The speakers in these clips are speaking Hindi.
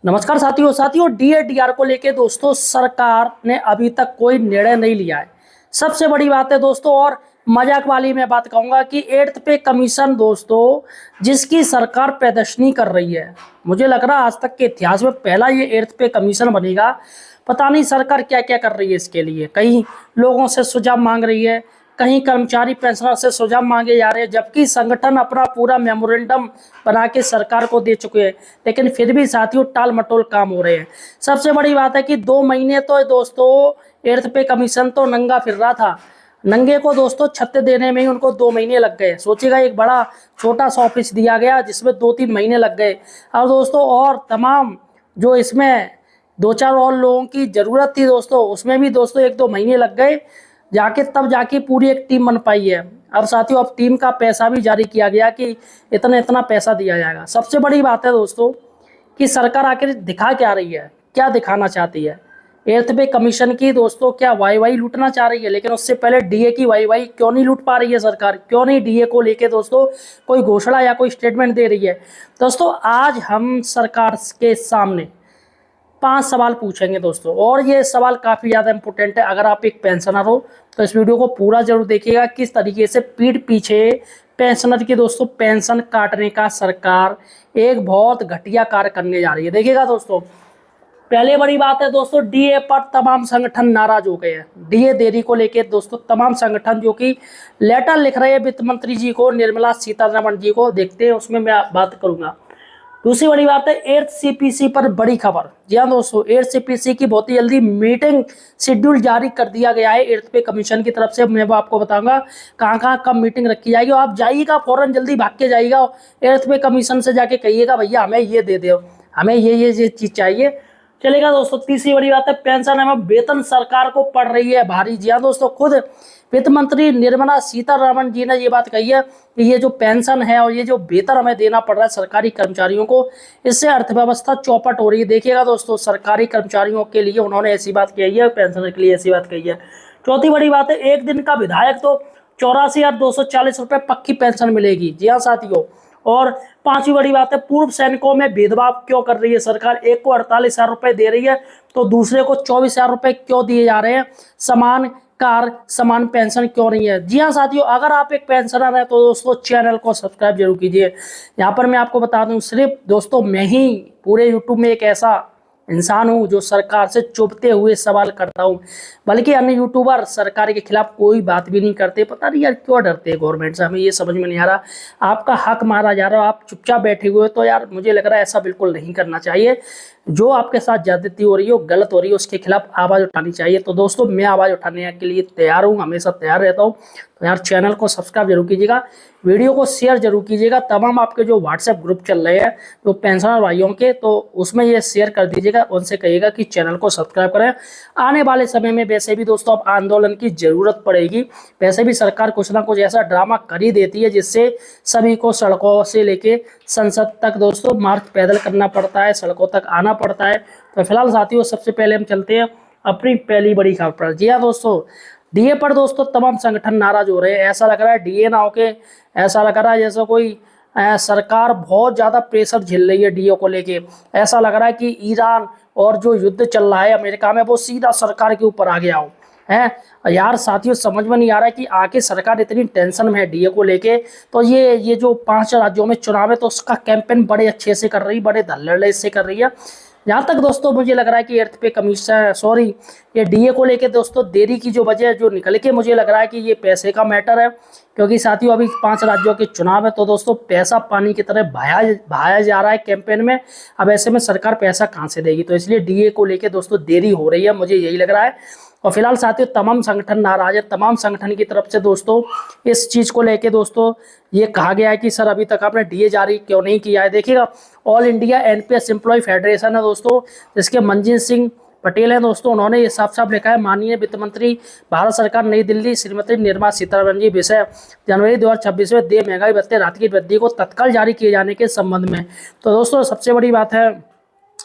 नमस्कार साथियों डीएडीआर को लेके दोस्तों सरकार ने अभी तक कोई निर्णय नहीं लिया है। सबसे बड़ी बात है दोस्तों, और मजाक वाली मैं बात कहूंगा कि एट्थ पे कमीशन दोस्तों जिसकी सरकार प्रदर्शनी कर रही है, मुझे लग रहा है आज तक के इतिहास में पहला ये एट्थ पे कमीशन बनेगा। पता नहीं सरकार क्या क्या कर रही है इसके लिए, कहीं लोगों से सुझाव मांग रही है, कहीं कर्मचारी पेंशनर से सुझाव मांगे जा रहे हैं, जबकि संगठन अपना पूरा मेमोरेंडम बना के सरकार को दे चुके हैं, लेकिन फिर भी साथियों टाल मटोल काम हो रहे हैं। सबसे बड़ी बात है कि 2 महीने तो दोस्तों एट्थ पे कमीशन तो नंगा फिर रहा था, नंगे को दोस्तों छत्ते देने में ही उनको 2 महीने लग गए। सोचिएगा, एक बड़ा छोटा सा ऑफिस दिया गया जिसमें 2-3 महीने लग गए। और दोस्तों और तमाम जो इसमें 2-4 और लोगों की ज़रूरत थी दोस्तों, उसमें भी दोस्तों 1-2 महीने लग गए, तब जाके पूरी एक टीम बन पाई है। अब साथियों अब टीम का पैसा भी जारी किया गया कि इतना इतना पैसा दिया जाएगा। सबसे बड़ी बात है दोस्तों कि सरकार आखिर दिखा क्या रही है, क्या दिखाना चाहती है। एट्थ पे कमीशन की दोस्तों क्या वाई लूटना चाह रही है, लेकिन उससे पहले डीए की वाई क्यों नहीं लूट पा रही है सरकार, क्यों नहीं डीए को लेके दोस्तों कोई घोषणा या कोई स्टेटमेंट दे रही है। दोस्तों आज हम सरकार के सामने 5 सवाल पूछेंगे दोस्तों, और ये सवाल काफ़ी ज़्यादा इंपॉर्टेंट है। अगर आप एक पेंशनर हो तो इस वीडियो को पूरा जरूर देखिएगा, किस तरीके से पीठ पीछे पेंशनर की दोस्तों पेंशन काटने का सरकार एक बहुत घटिया कार्य करने जा रही है। देखिएगा दोस्तों, पहले बड़ी बात है दोस्तों, डीए पर तमाम संगठन नाराज हो गए हैं। डीए देरी को लेकर दोस्तों तमाम संगठन जो कि लेटर लिख रहे हैं वित्त मंत्री जी को, निर्मला सीतारमण जी को, देखते हैं उसमें मैं बात करूंगा। दूसरी बड़ी बात है एट्थ सीपीसी पर बड़ी खबर। जी हाँ दोस्तों, एट्थ सीपीसी की बहुत ही जल्दी मीटिंग शेड्यूल जारी कर दिया गया है एट्थ पे कमीशन की तरफ से। मैं वो आपको बताऊंगा कहाँ कहाँ कब मीटिंग रखी जाएगी, और आप जाइएगा फौरन जल्दी भाग के जाइएगा एट्थ पे कमीशन से, जाके कहिएगा भैया हमें ये दे दो, हमें ये चीज़ चाहिए। चलेगा दोस्तों, तीसरी बड़ी बात है पेंशन एवं वेतन सरकार को पड़ रही है भारी। जी हाँ दोस्तों, खुद वित्त मंत्री निर्मला सीतारमण जी ने ये बात कही है कि ये जो पेंशन है और ये जो वेतन हमें देना पड़ रहा है सरकारी कर्मचारियों को, इससे अर्थव्यवस्था चौपट हो रही है। देखिएगा दोस्तों, सरकारी कर्मचारियों के लिए उन्होंने ऐसी बात कही है, पेंशनर के लिए ऐसी बात कही है। चौथी बड़ी बात है एक दिन का विधायक तो 84,240 रुपये पक्की पेंशन मिलेगी। जी हाँ साथियों, और पांचवी बड़ी बात है पूर्व सैनिकों में भेदभाव क्यों कर रही है सरकार। एक को 48,000 रुपये दे रही है तो दूसरे को 24,000 रुपये क्यों दिए जा रहे हैं, समान कार समान पेंशन क्यों नहीं है। जी हाँ साथियों, अगर आप एक पेंशनर हैं तो दोस्तों चैनल को सब्सक्राइब जरूर कीजिए। यहाँ पर मैं आपको बता दूं, सिर्फ दोस्तों मैं ही पूरे यूट्यूब में एक ऐसा इंसान हूँ जो सरकार से चुभते हुए सवाल करता हूँ, बल्कि अन्य यूट्यूबर सरकार के खिलाफ कोई बात भी नहीं करते। पता नहीं यार क्यों डरते हैं गवर्नमेंट से, हमें ये समझ में नहीं आ रहा। आपका हक मारा जा रहा है, आप चुपचाप बैठे हुए हो, तो यार मुझे लग रहा है ऐसा बिल्कुल नहीं करना चाहिए। जो आपके साथ ज्यादती हो रही हो, गलत हो रही है, उसके खिलाफ आवाज़ उठानी चाहिए। तो दोस्तों मैं आवाज़ उठाने के लिए तैयार हूँ, हमेशा तैयार रहता हूँ। तो यार चैनल को सब्सक्राइब जरूर कीजिएगा, वीडियो को शेयर जरूर कीजिएगा। तमाम आपके जो व्हाट्सएप ग्रुप चल रहे हैं जो पेंशनर भाइयों के, तो उसमें ये शेयर कर दीजिएगा, उनसे कहिएगा कि चैनल को सब्सक्राइब करें। आने वाले समय में वैसे भी दोस्तों अब आंदोलन की ज़रूरत पड़ेगी। वैसे भी सरकार कुछ ना कुछ ऐसा ड्रामा कर ही देती है जिससे सभी को सड़कों से लेके संसद तक दोस्तों मार्च पैदल करना पड़ता है, सड़कों तक आना पड़ता है। तो फिलहाल साथियों सबसे पहले हम चलते हैं अपनी पहली बड़ी खबर पर। जी हाँ दोस्तों, डीए पर दोस्तों तमाम संगठन नाराज हो रहे हैं। ऐसा लग रहा है डीए ना होके, ऐसा लग रहा है जैसा कोई सरकार बहुत ज़्यादा प्रेशर झेल रही है डीए को लेके। ऐसा लग रहा है कि ईरान और जो युद्ध चल रहा है अमेरिका में, वो सीधा सरकार के ऊपर आ गया हो है। यार साथियों समझ में नहीं आ रहा है कि आके सरकार इतनी टेंशन में है डीए को लेके। तो ये जो 5 राज्यों में चुनाव है तो उसका कैंपेन बड़े अच्छे से कर रही, बड़े धल्ले से कर रही है। जहाँ तक दोस्तों मुझे लग रहा है कि एट्थ पे कमीशन ये डीए को लेके दोस्तों देरी की जो वजह जो निकल के मुझे लग रहा है कि ये पैसे का मैटर है, क्योंकि साथियों अभी 5 राज्यों के चुनाव है तो दोस्तों पैसा पानी की तरह बहाया जा रहा है कैंपेन में। अब ऐसे में सरकार पैसा कहाँ से देगी, तो इसलिए डीए को लेके दोस्तों देरी हो रही है, मुझे यही लग रहा है। और फिलहाल साथियों तमाम संगठन नाराज है। तमाम संगठन की तरफ से दोस्तों इस चीज़ को लेके दोस्तों ये कहा गया है कि सर अभी तक आपने डीए जारी क्यों नहीं किया है। देखिएगा, all India NPS employee federation है दोस्तों, जिसके मंजीत सिंह पटेल हैं दोस्तों, उन्होंने ये साफ साफ लिखा है, माननीय वित्त मंत्री भारत सरकार नई दिल्ली श्रीमती निर्मला सीतारमण जी विषय जनवरी 2026 में देय महंगाई भत्ते राहत की वृद्धि को तत्काल जारी किए जाने के संबंध में। तो दोस्तों सबसे बड़ी बात है,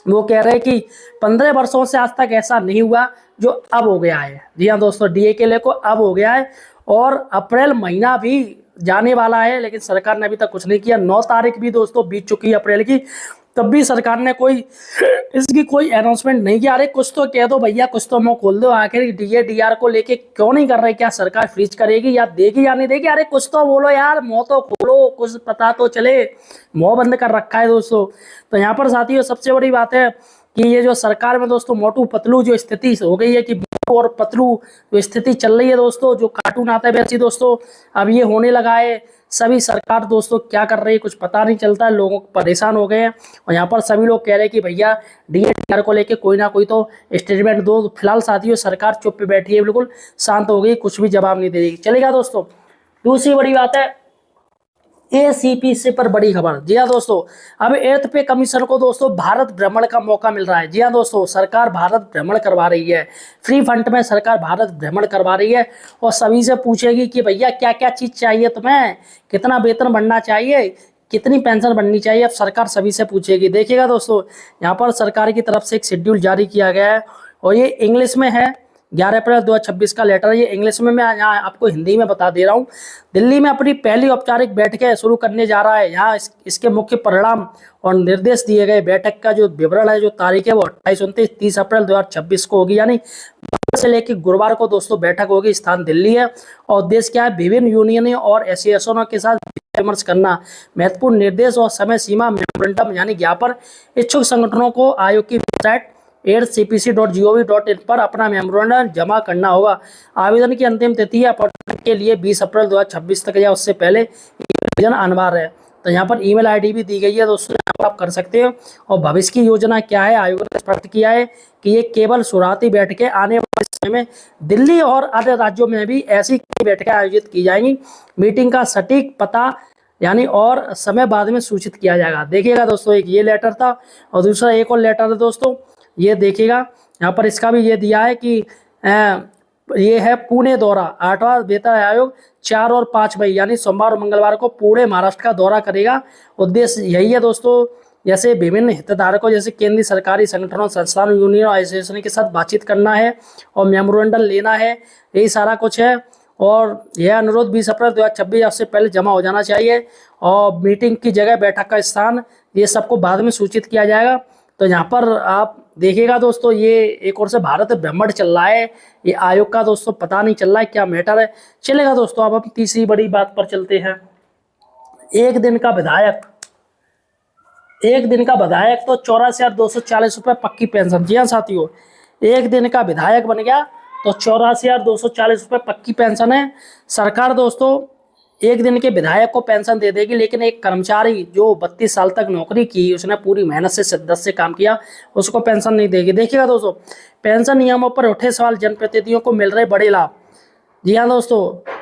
वो कह रहे हैं कि 15 वर्षों से आज तक ऐसा नहीं हुआ जो अब हो गया है। जी हाँ दोस्तों, डीए के लिए को अब हो गया है, और अप्रैल महीना भी जाने वाला है लेकिन सरकार ने अभी तक कुछ नहीं किया। 9 तारीख भी दोस्तों बीत चुकी है अप्रैल की। तब भी सरकार ने कोई इसकी कोई अनाउंसमेंट नहीं किया। अरे कुछ तो कह दो भैया, कुछ तो मुंह खोल दो। आखिर डीएडीआर को लेके क्यों नहीं कर रहे? क्या सरकार फ्रीज करेगी या देगी या नहीं देगी? अरे कुछ तो बोलो यार, मुंह तो खोलो, कुछ पता तो चले। मुंह बंद कर रखा है दोस्तों। तो यहाँ पर साथियों सबसे बड़ी बात है कि ये जो सरकार में दोस्तों मोटू पतलू जो स्थिति हो गई है, कि मोटू और पतलू जो स्थिति चल रही है दोस्तों, जो कार्टून आता है वैसे दोस्तों अब ये होने लगा है। सभी सरकार दोस्तों क्या कर रही है कुछ पता नहीं चलता है, लोगों को परेशान हो गए हैं। और यहाँ पर सभी लोग कह रहे हैं कि भैया डीएडीआर को लेके कोई ना कोई तो स्टेटमेंट दो। फिलहाल साथियों सरकार चुप पे बैठी है, बिल्कुल शांत हो गई, कुछ भी जवाब नहीं दे रही। चलेगा दोस्तों। दूसरी बड़ी बात है एसीपी से पर बड़ी खबर। जी हाँ दोस्तों, अब 8th पे कमीशन को दोस्तों भारत भ्रमण का मौका मिल रहा है। जी हाँ दोस्तों, सरकार भारत भ्रमण करवा रही है। फ्री फंड में सरकार भारत भ्रमण करवा रही है और सभी से पूछेगी कि भैया क्या क्या चीज चाहिए तुम्हें, कितना वेतन बढ़ना चाहिए, कितनी पेंशन बढ़नी चाहिए। अब सरकार सभी से पूछेगी। देखिएगा दोस्तों, यहाँ पर सरकार की तरफ से एक शेड्यूल जारी किया गया है और ये इंग्लिश में है। 11 अप्रैल 2026 का लेटर है ये इंग्लिश में। मैं यहाँ आपको हिंदी में बता दे रहा हूँ। दिल्ली में अपनी पहली औपचारिक बैठकें शुरू करने जा रहा है। यहाँ इसके मुख्य परिणाम और निर्देश दिए गए। बैठक का जो विवरण है, जो तारीख है वो 28, 29, 30 अप्रैल 2026 को होगी, यानी से लेकर गुरुवार को दोस्तों बैठक होगी। स्थान दिल्ली है और उद्देश्य क्या है? विभिन्न यूनियन और एसोसिएशनों के साथ विमर्श करना। महत्वपूर्ण निर्देश और समय सीमा मेमोरेंडम यानी ज्ञापन। इच्छुक संगठनों को आयोग की वेबसाइट aidcpc.gov.in पर अपना मेमोरेंडम जमा करना होगा। आवेदन की अंतिम तिथि है के लिए 20 अप्रैल 2026 तक या उससे पहले आवेदन अनिवार्य है। तो यहाँ पर ईमेल आईडी भी दी गई है दोस्तों, यहाँ पर आप कर सकते हो। और भविष्य की योजना क्या है? आयोग ने स्पष्ट किया है कि ये केवल शुरुआती बैठकें, आने वाले समय में दिल्ली और अन्य राज्यों में भी ऐसी बैठकें आयोजित की जाएंगी। मीटिंग का सटीक पता यानी और समय बाद में सूचित किया जाएगा। देखिएगा दोस्तों, एक ये लेटर था और दूसरा एक और लेटर है दोस्तों, ये देखिएगा। यहाँ पर इसका भी ये दिया है कि ये है पुणे दौरा। 8वां वेतन आयोग 4 और 5 मई यानी सोमवार और मंगलवार को पूरे महाराष्ट्र का दौरा करेगा। उद्देश्य यही है दोस्तों, जैसे विभिन्न हितधारकों जैसे केंद्रीय सरकारी संगठनों, संस्थानों, यूनियन और एसोसिएशन के साथ बातचीत करना है और मेमोरेंडम लेना है, यही सारा कुछ है। और यह अनुरोध 20 अप्रैल 2026 से पहले जमा हो जाना चाहिए और मीटिंग की जगह, बैठक का स्थान, ये सबको बाद में सूचित किया जाएगा। तो यहाँ पर आप देखिएगा दोस्तों, ये एक ओर से भारत भ्रमण चल रहा है, ये आयोग का दोस्तों पता नहीं चल रहा है क्या मैटर है। चलेगा दोस्तों, अब हम तीसरी बड़ी बात पर चलते हैं। एक दिन का विधायक तो 84,240 रुपये पक्की पेंशन। जी हाँ साथियों, एक दिन का विधायक बन गया तो 84,240 रुपये पक्की पेंशन है। सरकार दोस्तों एक दिन के विधायक को पेंशन दे देगी, लेकिन एक कर्मचारी जो 32 साल तक नौकरी की, उसने पूरी मेहनत से शिद्दत से काम किया, उसको पेंशन नहीं देगी। देखिएगा दोस्तों, पेंशन नियमों पर उठे सवाल, जनप्रतिनिधियों को मिल रहे बड़े लाभ। जी हाँ दोस्तों,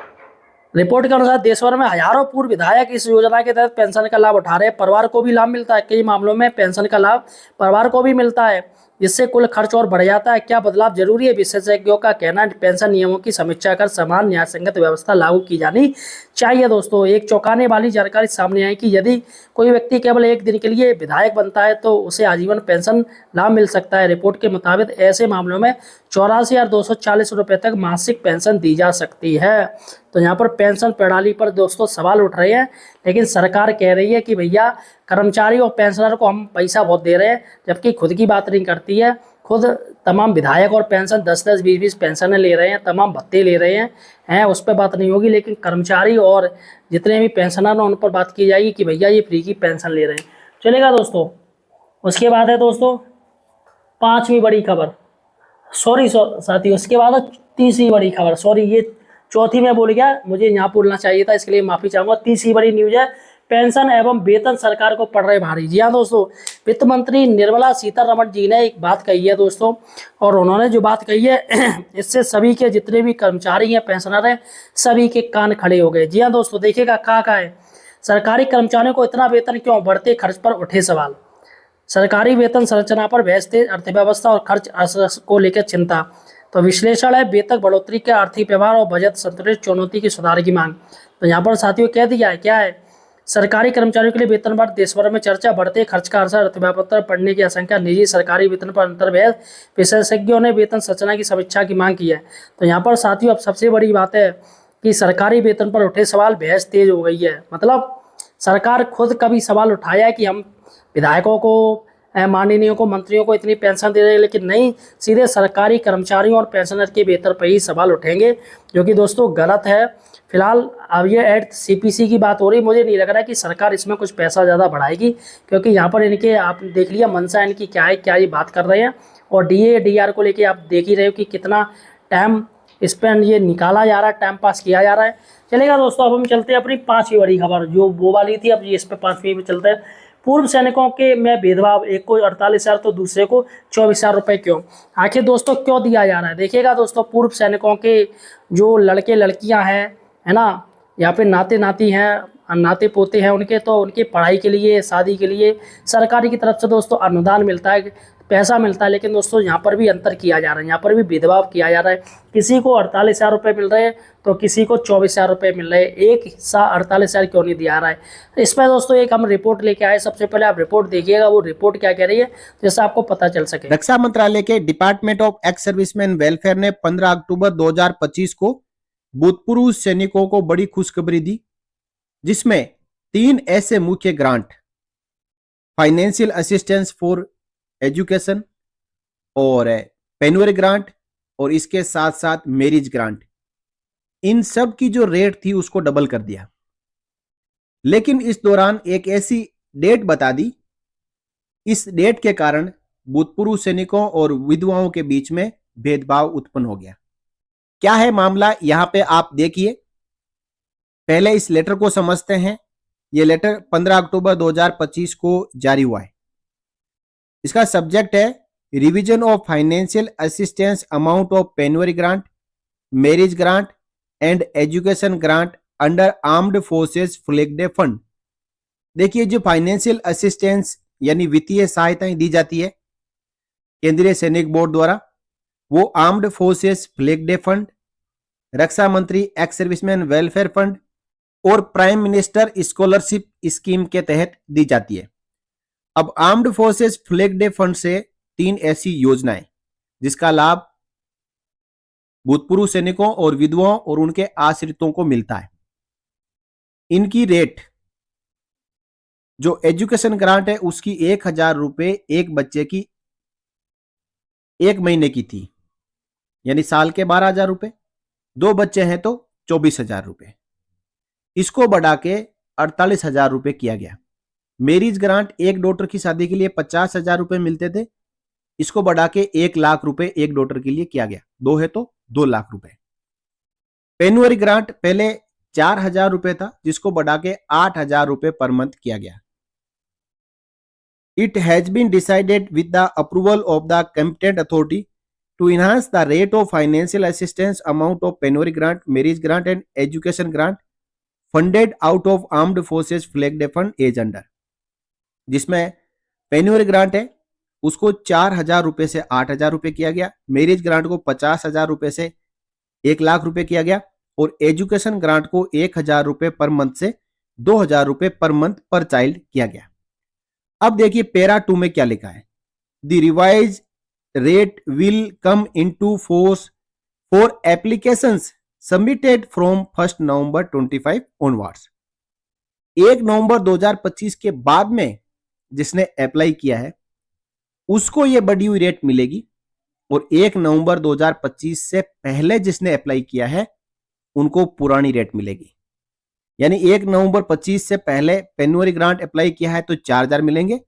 रिपोर्ट के अनुसार देश भर में हजारों पूर्व विधायक इस योजना के तहत पेंशन का लाभ उठा रहे हैं। परिवार को भी लाभ मिलता है, कई मामलों में पेंशन का लाभ परिवार को भी मिलता है, जिससे कुल खर्च और बढ़ जाता है। क्या बदलाव जरूरी है? विशेषज्ञों का कहना है पेंशन नियमों की समीक्षा कर समान न्याय संगत व्यवस्था लागू की जानी चाहिए। दोस्तों एक चौंकाने वाली जानकारी सामने आई कि यदि कोई व्यक्ति केवल एक दिन के लिए विधायक बनता है तो उसे आजीवन पेंशन लाभ मिल सकता है। रिपोर्ट के मुताबिक ऐसे मामलों में 84,240 रुपये तक मासिक पेंशन दी जा सकती है। तो यहाँ पर पेंशन प्रणाली पर दोस्तों सवाल उठ रहे हैं, लेकिन सरकार कह रही है कि भैया कर्मचारी और पेंशनर को हम पैसा बहुत दे रहे हैं, जबकि खुद की बात नहीं करती है। खुद तमाम विधायक और पेंशन 10-10, 20-20 पेंशनें ले रहे हैं, तमाम भत्ते ले रहे हैं, उस पर बात नहीं होगी। लेकिन कर्मचारी और जितने भी पेंशनर हैं उन पर बात की जाएगी कि भैया ये फ्री की पेंशन ले रहे हैं। चलेगा दोस्तों। उसके बाद है दोस्तों पांचवी बड़ी खबर, सॉरी साथियों, उसके बाद है तीसरी बड़ी खबर, सॉरी ये चौथी में बोल गया, मुझे यहाँ बोलना चाहिए था, इसके लिए माफी चाहूंगा। तीसरी बड़ी न्यूज है, पेंशन एवं वेतन सरकार को पड़ रहे भारी। जी हाँ दोस्तों, वित्त मंत्री निर्मला सीतारमण जी ने एक बात कही है दोस्तों, और उन्होंने जो बात कही है इससे सभी के जितने भी कर्मचारी हैं, पेंशनर हैं, सभी के कान खड़े हो गए। जी हाँ दोस्तों, देखिएगा कहा है, सरकारी कर्मचारियों को इतना वेतन क्यों? बढ़ते खर्च पर उठे सवाल। सरकारी वेतन संरचना पर बहस, तेज अर्थव्यवस्था और खर्च को लेकर चिंता। तो विश्लेषण है, वेतन बढ़ोतरी के आर्थिक व्यवहार और बजट संतुलित चुनौती की सुधार की मांग। तो यहाँ पर साथियों कह दिया है क्या है, सरकारी कर्मचारियों के लिए वेतन बढ़, देश भर में चर्चा, बढ़ते खर्च का असर, अर्थव्यवस्था पड़ने की आशंका, निजी सरकारी वेतन पर अंतर बहस, विशेषज्ञों ने वेतन संरचना की समीक्षा की मांग की है। तो यहाँ पर साथियों अब सबसे बड़ी बात है कि सरकारी वेतन पर उठे सवाल, बहस तेज हो गई है। मतलब सरकार खुद कभी सवाल उठाया है कि हम विधायकों को, माननीयों को, मंत्रियों को इतनी पेंशन दे रहे हैं, लेकिन नहीं, सीधे सरकारी कर्मचारियों और पेंशनर के वेतन पर ही सवाल उठेंगे, जो कि दोस्तों गलत है। फिलहाल अब ये एट सीपीसी की बात हो रही, मुझे नहीं लग रहा है कि सरकार इसमें कुछ पैसा ज़्यादा बढ़ाएगी, क्योंकि यहाँ पर इनके आप देख लिया मंशा इनकी क्या है, क्या ये बात कर रहे हैं। और डीए डीआर को लेके आप देख ही रहे हो कि कितना टाइम स्पेंड ये निकाला जा रहा है, टाइम पास किया जा रहा है। चलेगा दोस्तों, अब हम चलते हैं अपनी पांचवी बड़ी खबर, जो वो वाली थी, अब ये इस पर पांचवी पे चलते हैं। पूर्व सैनिकों के में भेदभाव, एक को 48,000 तो दूसरे को 24,000 रुपये क्यों? आखिर दोस्तों क्यों दिया जा रहा है? देखिएगा दोस्तों, पूर्व सैनिकों के जो लड़के लड़कियां हैं, है ना, यहाँ पे नाते नाती हैं, नाते पोते हैं उनके, तो उनकी पढ़ाई के लिए, शादी के लिए सरकारी की तरफ से दोस्तों अनुदान मिलता है, पैसा मिलता है। लेकिन दोस्तों यहाँ पर भी अंतर किया जा रहा है, यहाँ पर भी भेदभाव किया जा रहा है। किसी को 48,000 रुपये मिल रहे हैं तो किसी को 24,000 रुपये मिल रहे हैं। एक हिस्सा 48,000 क्यों नहीं दिया रहा है? इस पर दोस्तों एक हम रिपोर्ट लेके आए, सबसे पहले आप रिपोर्ट देखिएगा, वो रिपोर्ट क्या कह रही है, जिससे आपको पता चल सके। रक्षा मंत्रालय के department of x serviceman welfare ने 15 अक्टूबर 2025 को भूतपूर्व सैनिकों को बड़ी खुशखबरी दी, जिसमें 3 ऐसे मुख्य grant, financial assistance for education और पेन्योर ग्रांट और इसके साथ साथ मैरिज ग्रांट, इन सब की जो रेट थी उसको डबल कर दिया। लेकिन इस दौरान एक ऐसी डेट बता दी, इस डेट के कारण भूतपूर्व सैनिकों और विधवाओं के बीच में भेदभाव उत्पन्न हो गया। क्या है मामला, यहां पे आप देखिए। पहले इस लेटर को समझते हैं। यह लेटर 15 अक्टूबर 2025 को जारी हुआ है। इसका सब्जेक्ट है revision of financial assistance amount of penury grant, marriage grant and education grant under armed forces flag day fund. देखिए, जो फाइनेंशियल असिस्टेंस यानी वित्तीय सहायताएं दी जाती है केंद्रीय सैनिक बोर्ड द्वारा, वो armed forces flag day fund, रक्षा मंत्री एक्स सर्विसमैन वेलफेयर फंड और प्राइम मिनिस्टर स्कॉलरशिप स्कीम के तहत दी जाती है। अब armed forces flag day fund से 3 ऐसी योजनाएं जिसका लाभ भूतपूर्व सैनिकों और विधवाओं और उनके आश्रितों को मिलता है। इनकी रेट, जो एजुकेशन ग्रांट है उसकी 1,000 रुपए एक बच्चे की 1 महीने की थी, यानी साल के 12,000 रुपए। 2 बच्चे हैं तो 24,000 रुपए। इसको बढ़ा के 48,000 रुपए किया गया। मैरिज ग्रांट, एक डॉटर की शादी के लिए 50,000 रुपए मिलते थे, इसको बढ़ा के 1 लाख रुपए एक डॉटर के लिए किया गया। 2 है तो 2 लाख रुपए। पेन्योर ग्रांट पहले 4,000 रुपए था, जिसको बढ़ा के 8,000 रुपए पर मंथ किया गया। It has been decided with the approval of the competent authority to enhance the rate of financial assistance amount of पेन्योर grant, marriage grant and education grant funded out of armed forces flag day fund as under। जिसमें पेन्योर ग्रांट है उसको 4,000 रुपए से 8,000 रुपए किया गया, मैरिज ग्रांट को 50,000 रुपए से 1 लाख रुपए किया गया और एजुकेशन ग्रांट को 1,000 रुपए पर मंथ से 2,000 रुपए पर मंथ पर चाइल्ड किया गया। अब देखिए पैरा 2 में क्या लिखा है। The revise rate will come into force for applications submitted from 1 November 25 onwards. 1 नवंबर 2025 के बाद में जिसने अप्लाई किया है उसको ये बढ़ी हुई रेट मिलेगी और 1 नवंबर 2025 से पहले जिसने अप्लाई किया है उनको पुरानी रेट मिलेगी। यानी 1 नवंबर 25 से पहले पेन्योर ग्रांट अप्लाई किया है तो 4,000 मिलेंगे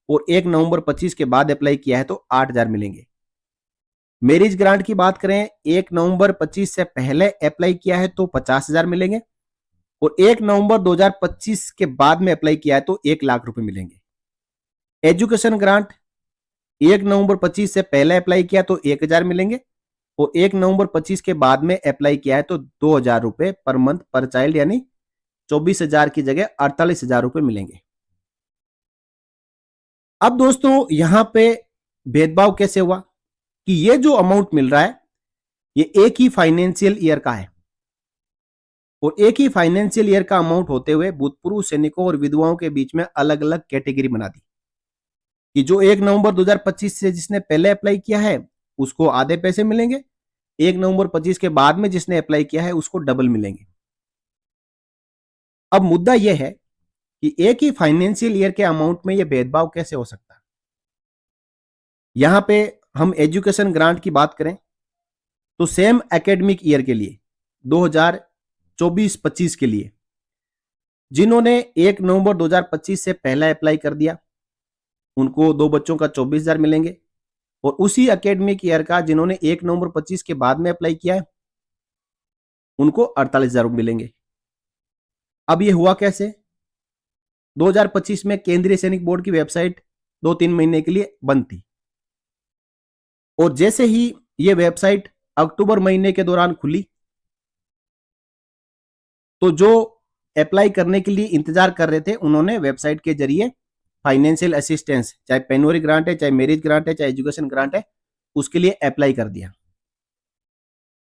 और 1 नवंबर 25 के बाद अप्लाई किया है तो 8,000 मिलेंगे। मैरिज ग्रांट की बात करें, 1 नवंबर 25 से पहले अप्लाई किया है तो 50,000 मिलेंगे और 1 नवंबर 2025 के बाद में अप्लाई किया है तो 1 लाख रुपए मिलेंगे। एजुकेशन ग्रांट 1 नवंबर 25 से पहले अप्लाई किया तो 1,000 मिलेंगे और 1 नवंबर 25 के बाद में अप्लाई किया है तो 2,000 रुपए पर मंथ पर चाइल्ड, यानी 24,000 की जगह 48,000 रुपए मिलेंगे। अब दोस्तों यहां पे भेदभाव कैसे हुआ कि ये जो अमाउंट मिल रहा है ये एक ही फाइनेंशियल ईयर का है और एक ही फाइनेंशियल ईयर का अमाउंट होते हुए भूतपूर्व सैनिकों और विधवाओं के बीच में अलग अलग कैटेगरी बना दी कि जो 1 नवंबर 2025 से जिसने पहले अप्लाई किया है उसको आधे पैसे मिलेंगे, 1 नवंबर 25 के बाद में जिसने अप्लाई किया है उसको डबल मिलेंगे। अब मुद्दा यह है कि एक ही फाइनेंशियल ईयर के अमाउंट में यह भेदभाव कैसे हो सकता है। यहां पे हम एजुकेशन ग्रांट की बात करें तो सेम एकेडमिक ईयर के लिए 2024-25 के लिए जिन्होंने 1 नवंबर 2025 से पहला अप्लाई कर दिया उनको 2 बच्चों का 24,000 मिलेंगे, और उसी एकेडमिक ईयर का जिन्होंने 1 नवंबर 25 के बाद में अप्लाई किया है उनको 48,000 मिलेंगे। अब ये हुआ कैसे? 2025 में केंद्रीय सैनिक बोर्ड की वेबसाइट 2-3 महीने के लिए बंद थी, और जैसे ही ये वेबसाइट अक्टूबर महीने के दौरान खुली तो जो अप्लाई करने के लिए इंतजार कर रहे थे उन्होंने वेबसाइट के जरिए फाइनेंशियल असिस्टेंस, चाहे पेनोरी ग्रांट है, चाहे मैरिज ग्रांट है, चाहे एजुकेशन ग्रांट है, उसके लिए अप्लाई कर दिया।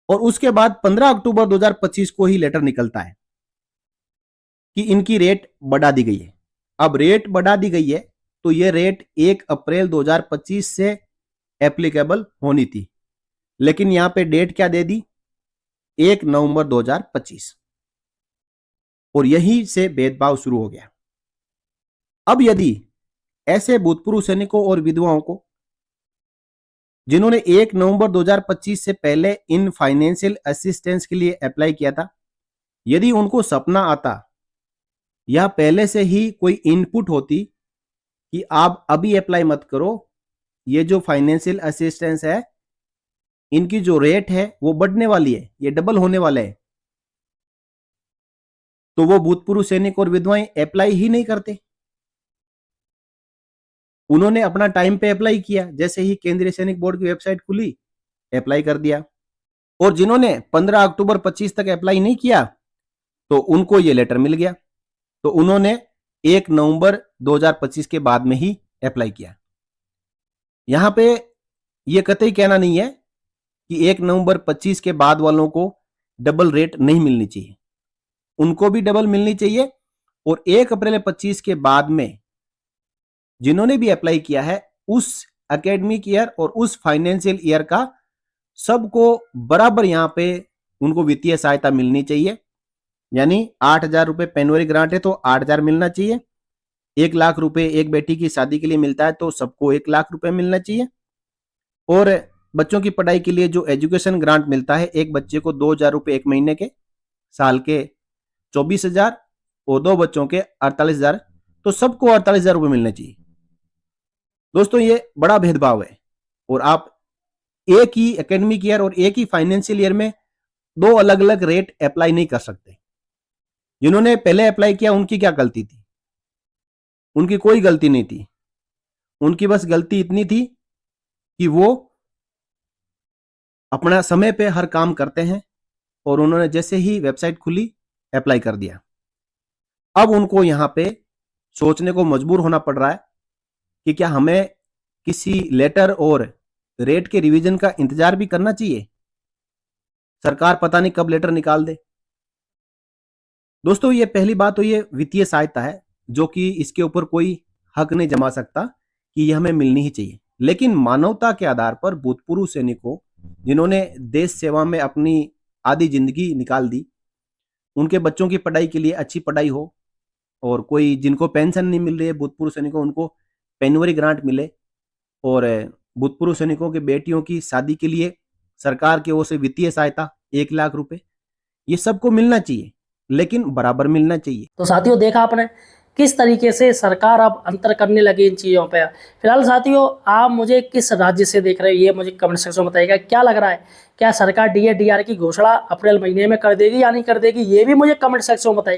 और उसके बाद 15 अक्टूबर 2025 को ही लेटर निकलता है कि इनकी रेट बढ़ा दी गई है। अब रेट बढ़ा दी गई है तो ये रेट 1 अप्रैल 2025 से एप्लीकेबल होनी थी, लेकिन यहां पे डेट क्या दे दी? 1 नवंबर 2025, और यहीं से भेदभाव शुरू हो गया। अब यदि ऐसे भूतपूर्व सैनिकों और विधवाओं को जिन्होंने 1 नवंबर 2025 से पहले इन फाइनेंशियल असिस्टेंस के लिए अप्लाई किया था, यदि उनको सपना आता या पहले से ही कोई इनपुट होती कि आप अभी अप्लाई मत करो, ये जो फाइनेंशियल असिस्टेंस है इनकी जो रेट है वो बढ़ने वाली है, ये डबल होने वाला है, तो वो भूतपूर्व सैनिक और विधवाएं अप्लाई ही नहीं करते। उन्होंने अपना टाइम पे अप्लाई किया, जैसे ही केंद्रीय सैनिक बोर्ड की वेबसाइट खुली अप्लाई कर दिया। और जिन्होंने 15 अक्टूबर 25 तक अप्लाई नहीं किया तो उनको ये लेटर मिल गया, तो उन्होंने 1 नवंबर 2025 के बाद में ही अप्लाई किया। यहां पे ये कतई कहना नहीं है कि 1 नवंबर 25 के बाद वालों को डबल रेट नहीं मिलनी चाहिए, उनको भी डबल मिलनी चाहिए। और 1 अप्रैल 25 के बाद में जिन्होंने भी अप्लाई किया है उस एकेडमिक ईयर और उस फाइनेंशियल ईयर का सबको बराबर यहां पे उनको वित्तीय सहायता मिलनी चाहिए। यानी 8,000 रुपए पेनोरी ग्रांट है तो 8,000 मिलना चाहिए, 1 लाख रुपए एक बेटी की शादी के लिए मिलता है तो सबको 1 लाख रुपए मिलना चाहिए, और बच्चों की पढ़ाई के लिए जो एजुकेशन ग्रांट मिलता है एक बच्चे को 2,000 रुपए एक महीने के, साल के 24,000 और 2 बच्चों के 48,000, तो सबको 48,000 रुपए मिलने चाहिए। दोस्तों ये बड़ा भेदभाव है, और आप एक ही एकेडमिक ईयर और एक ही फाइनेंशियल ईयर में 2 अलग अलग रेट अप्लाई नहीं कर सकते। जिन्होंने पहले अप्लाई किया उनकी क्या गलती थी? उनकी कोई गलती नहीं थी, उनकी बस गलती इतनी थी कि वो अपना समय पे हर काम करते हैं, और उन्होंने जैसे ही वेबसाइट खुली अप्लाई कर दिया। अब उनको यहां पे सोचने को मजबूर होना पड़ रहा है कि क्या हमें किसी लेटर और रेट के रिवीजन का इंतजार भी करना चाहिए? सरकार पता नहीं कब लेटर निकाल दे। दोस्तों ये पहली बात तो ये वित्तीय सहायता है जो कि इसके ऊपर कोई हक नहीं जमा सकता कि ये हमें मिलनी ही चाहिए, लेकिन मानवता के आधार पर भूतपूर्व सैनिकों जिन्होंने देश सेवा में अपनी आधी जिंदगी निकाल दी, उनके बच्चों की पढ़ाई के लिए अच्छी पढ़ाई हो, और कोई जिनको पेंशन नहीं मिल रही है भूतपूर्व सैनिकों उनको पेनोरी ग्रांट मिले, और भूतपूर्व सैनिकों के बेटियों की शादी के लिए सरकार की ओर से वित्तीय सहायता 1 लाख रुपए, ये सबको मिलना चाहिए, लेकिन बराबर मिलना चाहिए। तो साथियों देखा आपने किस तरीके से सरकार अब अंतर करने लगी इन चीज़ों पे। फिलहाल साथियों आप मुझे किस राज्य से देख रहे हो ये मुझे कमेंट सेक्शन में बताइएगा। क्या लग रहा है, क्या सरकार DA DR की घोषणा अप्रैल महीने में कर देगी या नहीं कर देगी, ये भी मुझे कमेंट सेक्शन में बताइए।